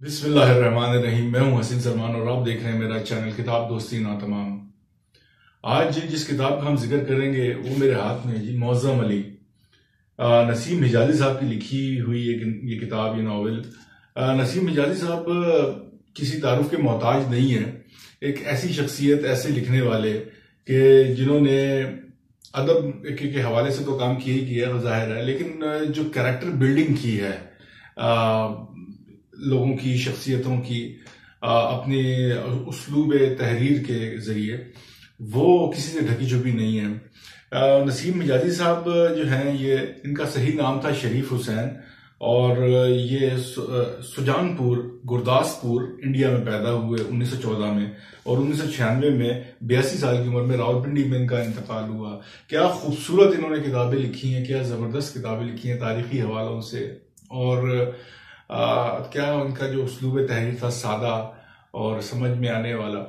बिस्मिल्लाहिर्रहमानिर्रहीम। मैं हूं हसीन सलमान और आप देख रहे हैं मेरा चैनल किताब दोस्ती ना तमाम। आज जिस किताब का हम जिक्र करेंगे वो मेरे हाथ में है जी, मौज़म अली। नसीम हिजाज़ी साहब की लिखी हुई ये किताब, ये नावल। नसीम हिजाज़ी साहब किसी तारुफ के मोहताज नहीं है। एक ऐसी शख्सियत, ऐसे लिखने वाले कि जिन्होंने अदब के हवाले से तो काम किया ही किया है, जाहिर है, लेकिन जो कैरेक्टर बिल्डिंग की है लोगों की, शख्सियतों की, अपने उसलूब तहरीर के जरिए, वो किसी से ढकी छुपी नहीं है। नसीम हिजाज़ी साहब जो हैं, ये इनका सही नाम था शरीफ हुसैन, और ये सुजानपुर, गुरदासपुर, इंडिया में पैदा हुए 1914 में, और 1996 में 82 साल की उम्र में रावलपिंडी में इनका इंतकाल हुआ। क्या खूबसूरत इन्होंने किताबें लिखी हैं, क्या जबरदस्त किताबें लिखी हैं तारीखी हवालों से, और क्या उनका जो उसलूब तहरीर था, सादा और समझ में आने वाला।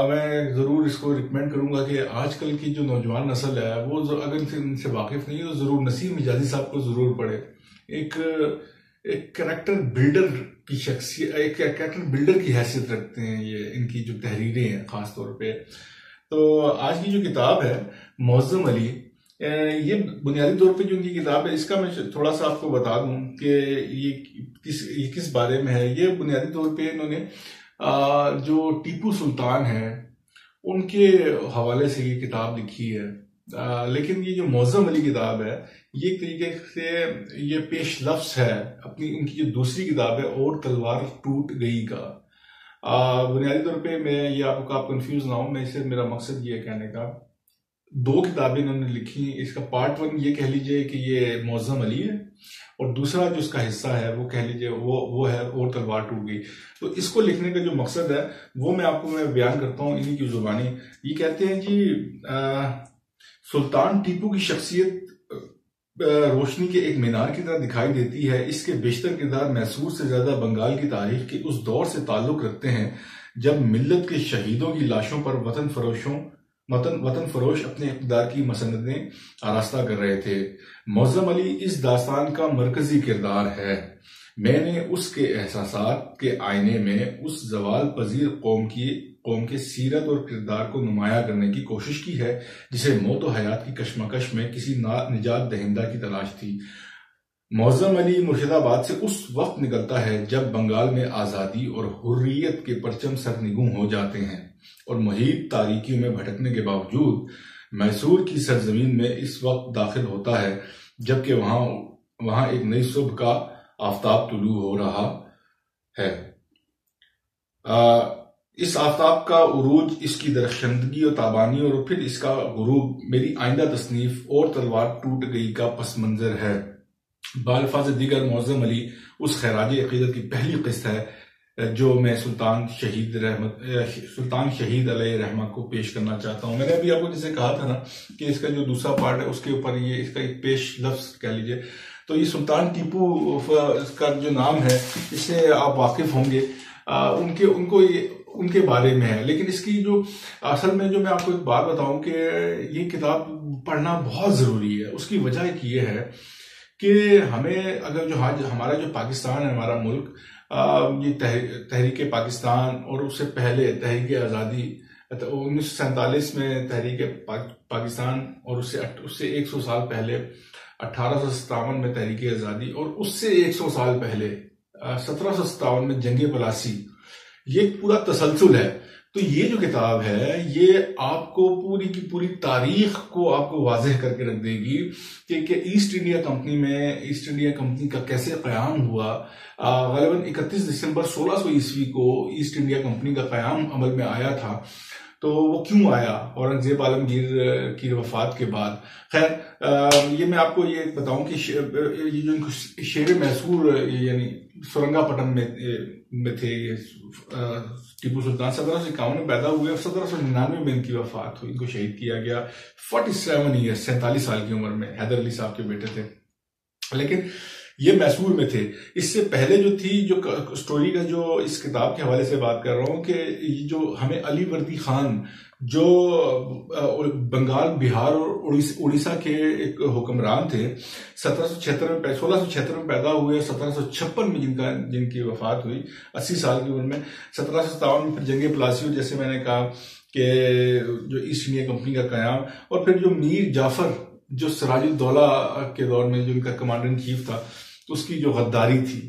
मैं ज़रूर इसको रिकमेंड करूंगा कि आजकल की जो नौजवान नस्ल है वो अगर इनसे वाकिफ नहीं है तो ज़रूर नसीम हिजाज़ी साहब को ज़रूर पढ़े। एक कैरेक्टर बिल्डर की शख्सियत, एक कैरेक्टर बिल्डर की हैसियत रखते हैं ये, इनकी जो तहरीरें हैं ख़ास तौर पे। तो आज की जो किताब है मौज़म अली, ये बुनियादी तौर पे जो उनकी किताब है, इसका मैं थोड़ा सा आपको बता दूं कि ये किस बारे में है। ये बुनियादी तौर पे इन्होंने जो टीपू सुल्तान है उनके हवाले से ये किताब लिखी है। लेकिन ये जो मौज़म अली किताब है, ये एक तरीके से ये पेश लफ्ज है अपनी उनकी जो दूसरी किताब है, और तलवार टूट गई का। बुनियादी तौर पे मैं ये आप कंफ्यूज ना हो, मैं इसे, मेरा मकसद ये कहने का, दो किताबें इन्होंने लिखी। इसका पार्ट 1 ये कह लीजिए कि ये मौज़म अली है, और दूसरा जो इसका हिस्सा है वो कह लीजिए वो है और तलवार टूट गई। तो इसको लिखने का जो मकसद है वो मैं बयान करता हूँ इन्हीं की जुबानी। ये कहते हैं जी, सुल्तान टीपू की शख्सियत रोशनी के एक मीनार की तरह दिखाई देती है। इसके बेशतर किरदार मैसूर से ज्यादा बंगाल की तारीख के उस दौर से ताल्लुक रखते हैं जब मिल्लत के शहीदों की लाशों पर वतन फरोश अपने इक़्तिदार की मसनदें आरास्ता कर रहे थे। मौज़म अली इस दास्तान का मरकजी किरदार है। मैंने उसके एहसासात के आईने में उस जवाल पजीर कौम के सीरत और किरदार को नुमाया करने की कोशिश की है जिसे मौत व हयात की कशमकश में किसी निजात दहिंदा की तलाश थी। मौज़म अली मुर्शिदाबाद से उस वक्त निकलता है जब बंगाल में आज़ादी और हुर्रियत के परचम सरनिगूं हो जाते हैं, और मुहीत तारीकियों में भटकने के बावजूद मैसूर की सरजमीन में इस वक्त दाखिल होता है जबकि वहां एक नई सुबह का आफताब तुलू हो रहा है। इस आफताब का उरूज, इसकी दरख्शंदगी और ताबानी, और फिर इसका गुरूब मेरी आइंदा तसनीफ और तलवार टूट गई का पस मंजर है। बाल्फाज दीगर मौज़म अली उस खैराज अकीदत की पहली किस्त है जो मैं सुल्तान शहीद अलैहि रहमा को पेश करना चाहता हूँ। मैंने अभी आपको जैसे कहा था ना कि इसका जो दूसरा पार्ट है उसके ऊपर ये इसका एक पेश लफ्ज कह लीजिए। तो ये सुल्तान टीपू का जो नाम है, इससे आप वाकिफ होंगे, उनके बारे में है। लेकिन इसकी जो असल में जो मैं आपको एक बात बताऊं कि ये किताब पढ़ना बहुत जरूरी है। उसकी वजह एक ये है कि हमें अगर जो हमारा जो पाकिस्तान है, हमारा मुल्क, ये तहरीक पाकिस्तान, और उससे पहले तहरीक आज़ादी 1947 में तहरीक पाकिस्तान, और उससे 100 साल पहले 1857 में तहरीक आज़ादी, और उससे 100 साल पहले 1757 में जंग पलासी। ये पूरा तसलसल है। तो ये जो किताब है ये आपको पूरी की पूरी तारीख को आपको वाज़ेह करके रख देगी कि ईस्ट इंडिया कंपनी का कैसे क़याम हुआ। ग़ालिबन 31 दिसंबर 1600 ईस्वी को ईस्ट इंडिया कंपनी का क़याम अमल में आया था। तो वो क्यों आया औरंगजेब आलमगीर की वफात के बाद। खैर, ये मैं आपको ये बताऊं कि ये जो शेर मैसूर यानी सुरंगापट्टम में थे, ये टीपू सुल्तान 1751 में पैदा हुए और 1799 में इनकी वफात हुई, इनको शहीद किया गया 47 ईयर्स, 47 साल की उम्र में। हैदर अली साहब के बेटे थे, लेकिन ये मैसूर में थे। इससे पहले जो थी, जो स्टोरी का जो इस किताब के हवाले से बात कर रहा हूं कि ये जो हमें अली वर्दी खान जो बंगाल, बिहार और उड़ीसा के एक हुक्मरान थे, 1776 में 1676 में पैदा हुए, 1756 में जिनकी वफात हुई 80 साल की उम्र में। 1757 में फिर जंग प्लासी, जैसे मैंने कहा कि जो ईस्ट इंडिया कंपनी का कयाम, और फिर जो मीर जाफर जो सिराजुद्दौला के दौर में जो उनका कमांडर इन चीफ था, तो उसकी जो गद्दारी थी,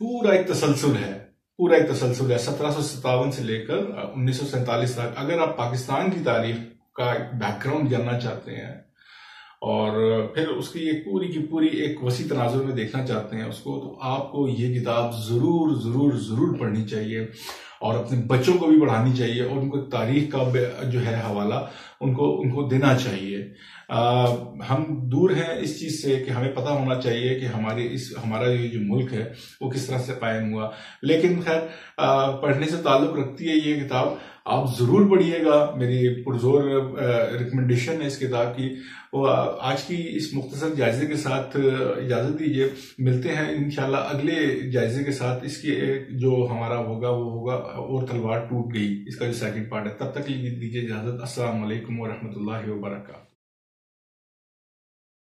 पूरा एक तसलसल है। 1757 से लेकर 1947 तक। अगर आप पाकिस्तान की तारीख का एक बैकग्राउंड जानना चाहते हैं और फिर उसकी एक पूरी की पूरी एक वसी तनाजुर में देखना चाहते हैं उसको, तो आपको ये किताब जरूर जरूर जरूर पढ़नी चाहिए और अपने बच्चों को भी पढ़ानी चाहिए और उनको तारीख का जो है हवाला उनको देना चाहिए। हम दूर हैं इस चीज से कि हमें पता होना चाहिए कि हमारा ये जो मुल्क है वो किस तरह से कायम हुआ, लेकिन खैर पढ़ने से ताल्लुक रखती है ये किताब। आप जरूर पढ़िएगा, मेरी पुरजोर रिकमेंडेशन है इस किताब की। वो आज की इस मुख्तसर जायजे के साथ इजाजत दीजिए, मिलते हैं इंशाल्लाह अगले जायजे के साथ। इसकी जो हमारा होगा वो होगा और तलवार टूट गई, इसका जो सेकंड पार्ट है। तब तक दीजिए इजाजत। अस्सलाम वालेकुम व रहमतुल्लाहि व बरकातहू।